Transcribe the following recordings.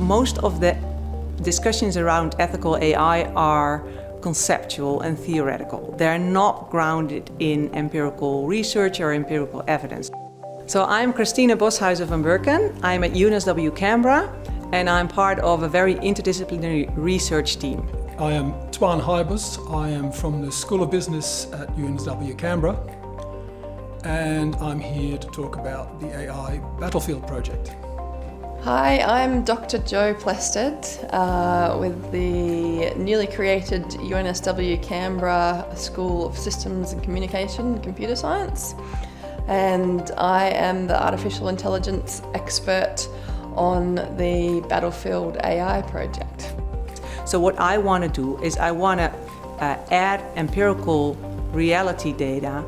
most of the discussions around ethical AI are conceptual and theoretical. They're not grounded in empirical research or empirical evidence. So I'm Christina Boshuizen van Burken. I'm at UNSW Canberra, and I'm part of a very interdisciplinary research team. I am Twan Hybus. I am from the School of Business at UNSW Canberra, and I'm here to talk about the AI Battlefield project. Hi, I'm Dr. Jo Plested with the newly created UNSW Canberra School of Systems and Communication and Computer Science, and I am the artificial intelligence expert on the Battlefield AI project. So what I want to do is I want to add empirical reality data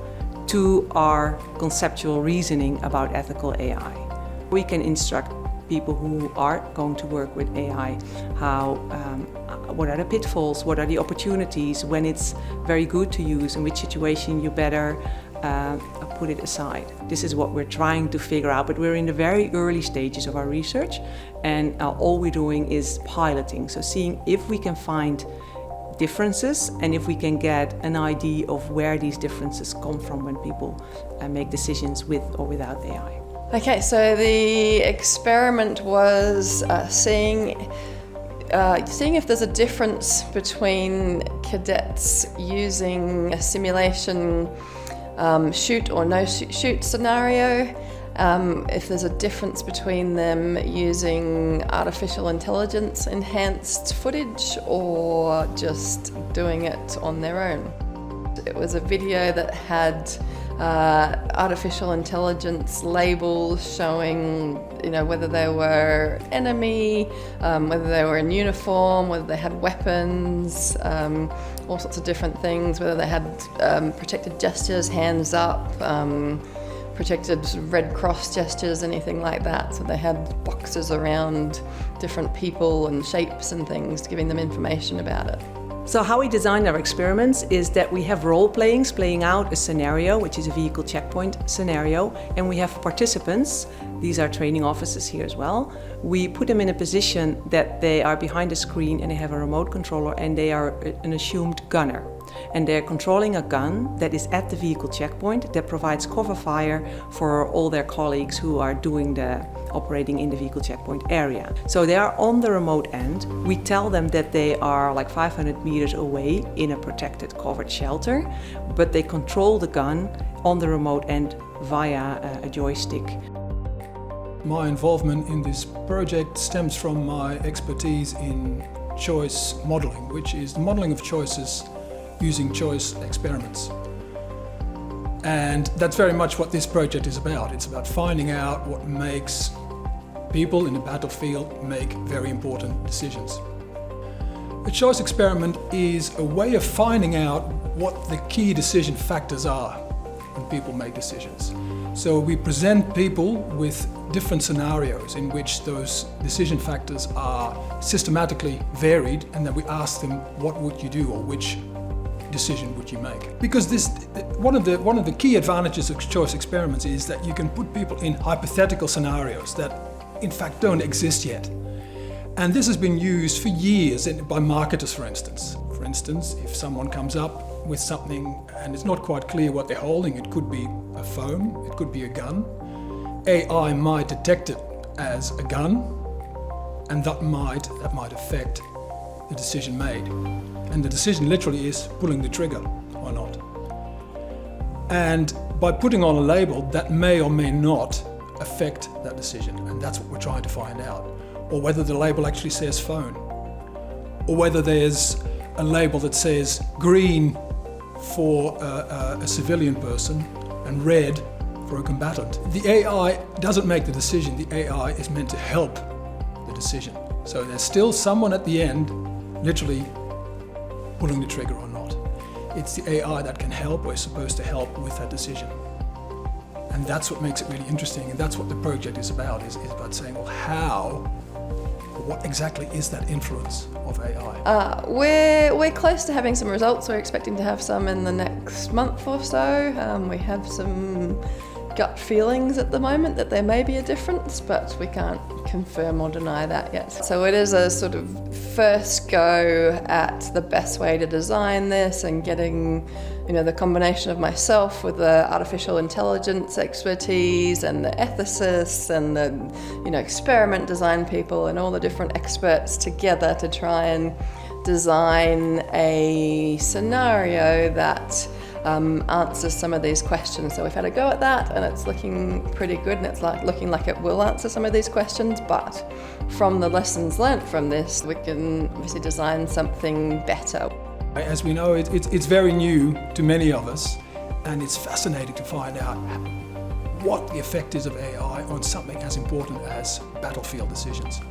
to our conceptual reasoning about ethical AI. We can instruct people who are going to work with AI, what are the pitfalls, what are the opportunities, when it's very good to use, in which situation you better put it aside. This is what we're trying to figure out, but we're in the very early stages of our research, and all we're doing is piloting, so seeing if we can find differences and if we can get an idea of where these differences come from when people make decisions with or without AI. Okay, so the experiment was seeing if there's a difference between cadets using a simulation shoot or no shoot scenario, if there's a difference between them using artificial intelligence enhanced footage or just doing it on their own. It was a video that had artificial intelligence labels showing, whether they were enemy, whether they were in uniform, whether they had weapons, all sorts of different things, whether they had protected gestures, hands up, protected Red Cross gestures, anything like that. So they had boxes around different people and shapes and things, giving them information about it. So how we designed our experiments is that we have role-playings playing out a scenario, which is a vehicle checkpoint scenario, and we have participants, these are training officers here as well. We put them in a position that they are behind a screen and they have a remote controller and they are an assumed gunner. And they're controlling a gun that is at the vehicle checkpoint that provides cover fire for all their colleagues who are operating in the vehicle checkpoint area. So they are on the remote end. We tell them that they are like 500 meters away in a protected covered shelter, but they control the gun on the remote end via a joystick. My involvement in this project stems from my expertise in choice modelling, which is the modelling of choices using choice experiments. And that's very much what this project is about. It's about finding out what makes people in the battlefield make very important decisions. A choice experiment is a way of finding out what the key decision factors are when people make decisions. So we present people with different scenarios in which those decision factors are systematically varied, and then we ask them, what would you do, or which decision would you make? Because one of the key advantages of choice experiments is that you can put people in hypothetical scenarios that in fact don't exist yet. And this has been used for years by marketers, for instance. For instance, if someone comes up with something and it's not quite clear what they're holding, it could be a phone, it could be a gun. AI might detect it as a gun, and that might affect the decision made. And the decision literally is pulling the trigger or not. And by putting on a label, that may or may not affect that decision, and that's what we're trying to find out. Or whether the label actually says phone, or whether there's a label that says green for a civilian person and red for a combatant. The AI doesn't make the decision, the AI is meant to help the decision. So there's still someone at the end literally pulling the trigger or not. It's the AI that can help, or is supposed to help with that decision. And that's what makes it really interesting, and that's what the project is about, is about saying, well, what exactly is that influence of AI? We're close to having some results. We're expecting to have some in the next month or so. We have some gut feelings at the moment that there may be a difference, but we can't confirm or deny that yet. So it is a sort of first go at the best way to design this and getting, the combination of myself with the artificial intelligence expertise and the ethicists and the, experiment design people and all the different experts together to try and design a scenario that answers some of these questions. So we've had a go at that and it's looking pretty good, and it's looking like it will answer some of these questions, but from the lessons learnt from this, we can obviously design something better. As we know, it's very new to many of us, and it's fascinating to find out what the effect is of AI on something as important as battlefield decisions.